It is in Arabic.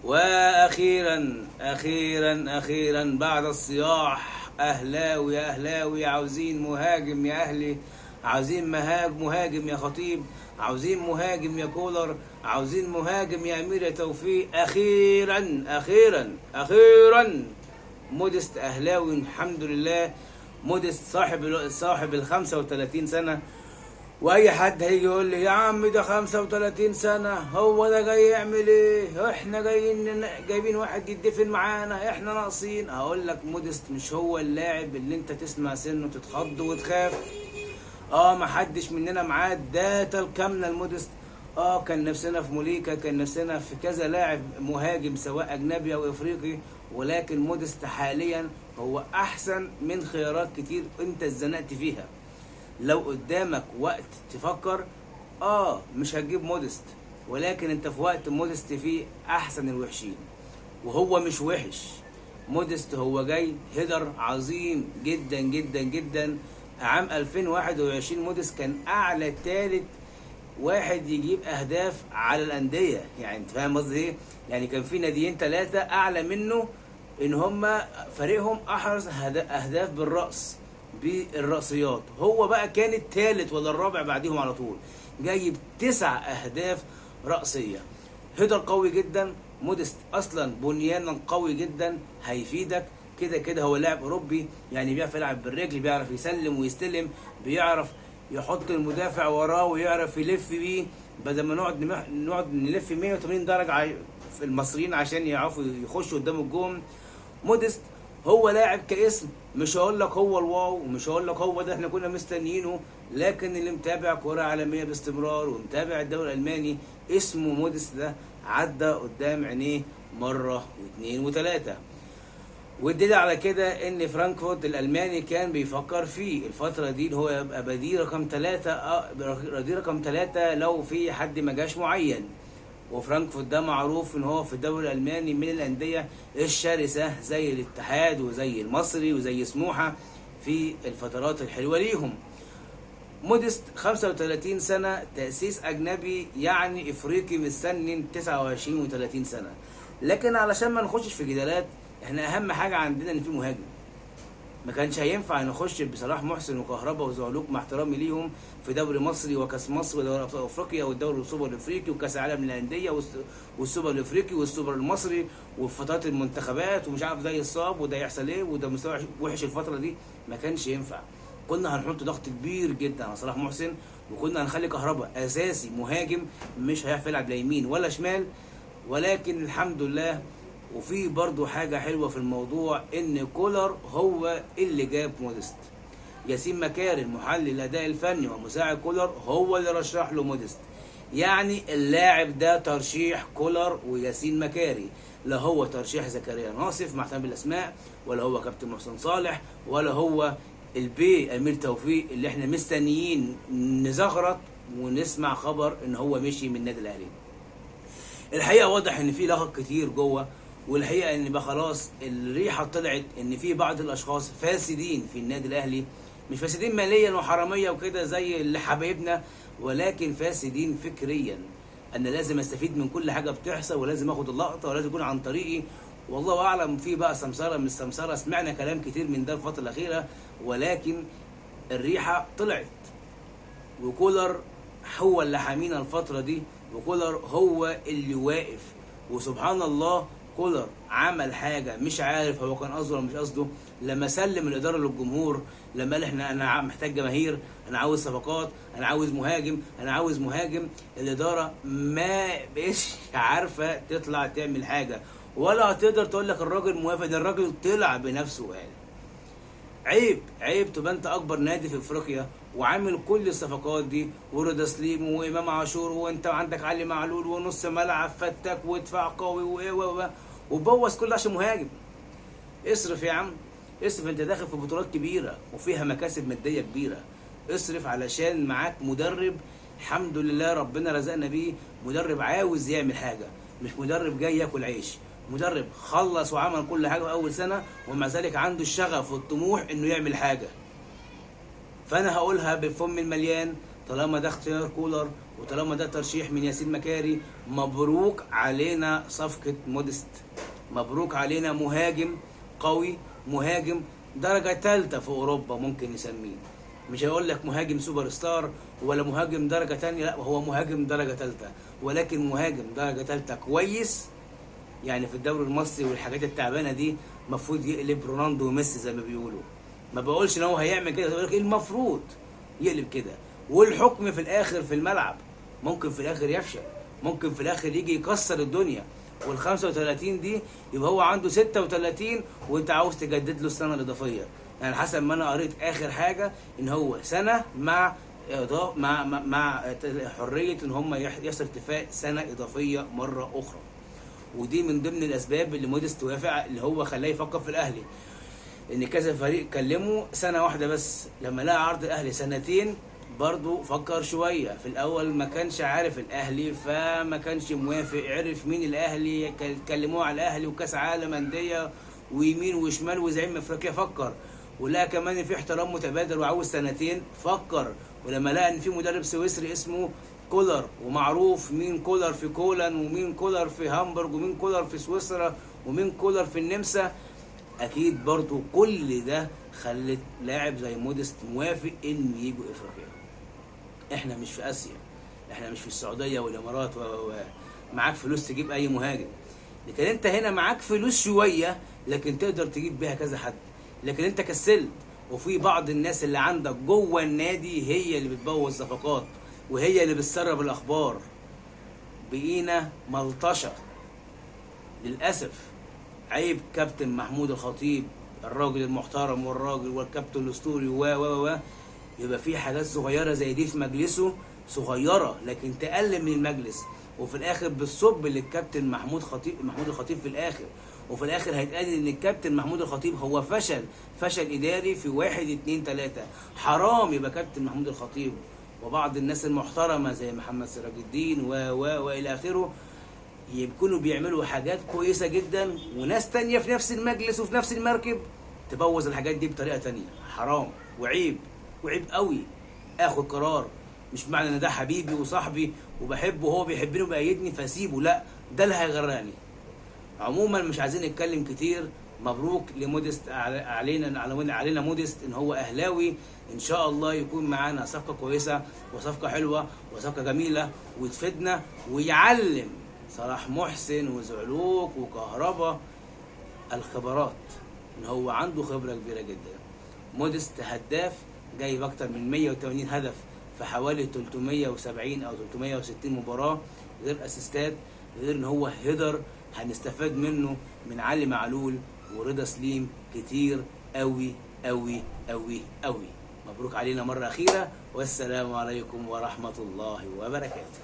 واخيرا اخيرا اخيرا بعد الصياح، اهلاوي يا اهلاوي، عاوزين مهاجم يا اهلي، عاوزين مهاجم يا خطيب، عاوزين مهاجم يا كولر، عاوزين مهاجم يا امير يا توفيق. اخيرا اخيرا اخيرا موديست اهلاوي الحمد لله. موديست صاحب ال 35 سنه. واي حد هيجي يقول لي يا عم ده 35 سنة، هو ده جاي يعمل ايه؟ احنا جايبين واحد يدفن معانا، احنا ناقصين. هقول لك موديست مش هو اللاعب اللي انت تسمع سنه تتخض وتخاف. ما حدش مننا معاه الداتا الكاملة الموديست. كان نفسنا في موليكا، كان نفسنا في كذا لاعب مهاجم سواء اجنبي او افريقي، ولكن موديست حاليا هو احسن من خيارات كتير انت اتزنقت فيها. لو قدامك وقت تفكر مش هتجيب موديست، ولكن انت في وقت موديست فيه احسن الوحشين، وهو مش وحش. موديست هو جاي هيدر عظيم جدا جدا جدا. عام 2021 موديست كان اعلى ثالث واحد يجيب اهداف على الانديه. يعني انت فاهم قصدي ايه؟ يعني كان في ناديين ثلاثه اعلى منه ان هم فريقهم احرز اهداف بالراس، بالرأسيات. هو بقى كان الثالث ولا الرابع بعديهم على طول، جايب 9 أهداف رأسية. هيدر قوي جدا. موديست أصلا بنيانا قوي جدا، هيفيدك كده كده. هو لاعب أوروبي، يعني بيعرف يلعب بالرجل، بيعرف يسلم ويستلم، بيعرف يحط المدافع وراه ويعرف يلف بيه، بدل ما نقعد نلف 180 درجة في المصريين عشان يعرفوا يخشوا قدام الجون. موديست هو لاعب كاسم، مش هقول لك هو الواو، ومش هقول لك هو ده احنا كنا مستنيينه، لكن اللي متابع كرة عالمية باستمرار ومتابع الدوري الألماني اسمه موديست ده عدى قدام عينيه مرة واثنين وثلاثة. والدليل على كده ان فرانكفورت الألماني كان بيفكر فيه الفترة دي ان هو يبقى بديل رقم ثلاثة لو في حد ما جاش معين. وفرانكفورت ده معروف ان هو في الدوري الالماني من الانديه الشرسه، زي الاتحاد وزي المصري وزي سموحه في الفترات الحلوه ليهم. موديست 35 سنه، تاسيس اجنبي، يعني افريقي مستنن 29 و30 سنه. لكن علشان ما نخشش في جدالات، احنا اهم حاجه عندنا ان في مهاجم. ما كانش هينفع نخش بصلاح محسن وكهربا وزعلوك مع احترامي ليهم في دوري مصري وكاس مصر ودوري ابطال افريقيا والدوري السوبر الافريقي وكاس العالم للانديه والسوبر الافريقي والسوبر المصري وفترات المنتخبات ومش عارف ده يصاب وده يحصل ايه وده مستوى وحش الفتره دي. ما كانش ينفع. كنا هنحط ضغط كبير جدا على صلاح محسن، وكنا هنخلي كهربا اساسي مهاجم مش هيعرف يلعب لا يمين ولا شمال. ولكن الحمد لله. وفي برضو حاجة حلوة في الموضوع، ان كولر هو اللي جاب موديست. ياسين مكاري المحلل الاداء الفني ومساعد كولر هو اللي رشح له موديست. يعني اللاعب ده ترشيح كولر وياسين مكاري، لا هو ترشيح زكريا ناصف مع احترام الاسماء، ولا هو كابتن محسن صالح، ولا هو البي امير توفيق اللي احنا مستنيين نزغرط ونسمع خبر ان هو مشي من النادي الاهلي. الحقيقة واضح ان في لغط كتير جوه، والحقيقه ان بقى خلاص الريحه طلعت ان في بعض الاشخاص فاسدين في النادي الاهلي، مش فاسدين ماليا وحراميه وكده زي اللي حبايبنا، ولكن فاسدين فكريا. انا لازم استفيد من كل حاجه بتحصل، ولازم اخد اللقطه، ولازم يكون عن طريقي. والله اعلم في بقى سمسره مش سمسره، سمعنا كلام كتير من ده الفتره الاخيره، ولكن الريحه طلعت. وكولر هو اللي حامينا الفتره دي، وكولر هو اللي واقف. وسبحان الله كولر عمل حاجه مش عارف هو كان قصده ولا مش قصده، لما سلم الاداره للجمهور، لما قال انا محتاج جماهير، انا عاوز صفقات، انا عاوز مهاجم، انا عاوز مهاجم. الاداره ما بقتش عارفه تطلع تعمل حاجه، ولا هتقدر تقول لك الراجل موافق. ده الراجل طلع بنفسه وقال عيب تبقى انت اكبر نادي في افريقيا وعامل كل الصفقات دي، ورضا سليم وامام عاشور، وانت عندك علي معلول ونص ملعب فتك ودفاع قوي وبوظ كل ده عشان مهاجم. اصرف يا عم، اصرف. انت داخل في بطولات كبيره وفيها مكاسب ماديه كبيره. اصرف علشان معاك مدرب الحمد لله ربنا رزقنا بيه، مدرب عاوز يعمل حاجه، مش مدرب جاي ياكل عيش. مدرب خلص وعمل كل حاجه في اول سنه، ومع ذلك عنده الشغف والطموح انه يعمل حاجه. فانا هقولها بفم المليان، طالما ده اختيار كولر وطالما ده ترشيح من ياسين مكاري، مبروك علينا صفقة موديست، مبروك علينا مهاجم قوي، مهاجم درجة تالتة في أوروبا ممكن نسميه. مش هيقول لك مهاجم سوبر ستار ولا مهاجم درجة تانية، لا هو مهاجم درجة تالتة، ولكن مهاجم درجة تالتة كويس. يعني في الدوري المصري والحاجات التعبانة دي المفروض يقلب رونالدو وميسي زي ما بيقولوا. ما بقولش ان هو هيعمل كده، بقول لك المفروض يقلب كده. والحكم في الاخر في الملعب ممكن في الاخر يفشل، ممكن في الاخر يجي يكسر الدنيا. وال 35 دي يبقى هو عنده 36 وانت عاوز تجدد له السنه الاضافيه. يعني حسب ما انا قريت اخر حاجه ان هو سنه مع حريه ان هم يحصل اتفاق سنه اضافيه مره اخرى. ودي من ضمن الاسباب اللي موديست وافق، اللي هو خلاه يفكر في الاهلي. ان كذا فريق كلمه سنه واحده بس، لما لقى عرض الاهلي سنتين برضو فكر شويه. في الاول ما كانش عارف الاهلي فما كانش موافق، عرف مين الاهلي، كلموه على الاهلي وكاس عالم انديه ويمين وشمال وزعيم افريقيا، فكر. ولقى كمان ان في احترام متبادل وعاوز سنتين، فكر. ولما لقى ان في مدرب سويسري اسمه كولر، ومعروف مين كولر في كولن ومين كولر في هامبورغ ومين كولر في سويسرا ومين كولر في النمسا، اكيد برضو كل ده خلت لاعب زي موديست موافق ان يجوا افريقيا. احنا مش في اسيا، احنا مش في السعوديه والامارات معاك فلوس تجيب اي مهاجم. لكن انت هنا معاك فلوس شويه لكن تقدر تجيب بيها كذا حد، لكن انت كسلت. وفي بعض الناس اللي عندك جوه النادي هي اللي بتبوظ صفقات وهي اللي بتسرب الاخبار. بقينا ملطشه للاسف. عيب كابتن محمود الخطيب الراجل المحترم والراجل والكابتن الاسطوري و يبقى في حاجات صغيره زي دي في مجلسه، صغيره لكن تقل من المجلس، وفي الاخر بالصب للكابتن محمود الخطيب في الاخر. وفي الاخر هيتقال ان الكابتن محمود الخطيب هو فشل اداري في 1 2 3. حرام يبقى كابتن محمود الخطيب وبعض الناس المحترمه زي محمد سراج الدين والى اخره يكونوا بيعملوا حاجات كويسه جدا، وناس تانية في نفس المجلس وفي نفس المركب تبوظ الحاجات دي بطريقه تانية. حرام وعيب قوي. اخد قرار، مش معنى ان ده حبيبي وصاحبي وبحبه وهو بيحبني وبأيدني فاسيبه، لا ده اللي هيغرقني. عموما مش عايزين نتكلم كتير. مبروك لموديست، علينا موديست ان هو اهلاوي. ان شاء الله يكون معانا صفقه كويسه وصفقه حلوه وصفقه جميله وتفيدنا ويعلم صلاح محسن وزعلوك وكهربا الخبرات، ان هو عنده خبره كبيره جدا. موديست هداف جايب اكتر من 180 هدف في حوالي 370 او 360 مباراه، غير اسيستات، غير ان هو هيدر هنستفاد منه من علي معلول ورضا سليم كتير قوي قوي قوي قوي. مبروك علينا مره اخيره، والسلام عليكم ورحمه الله وبركاته.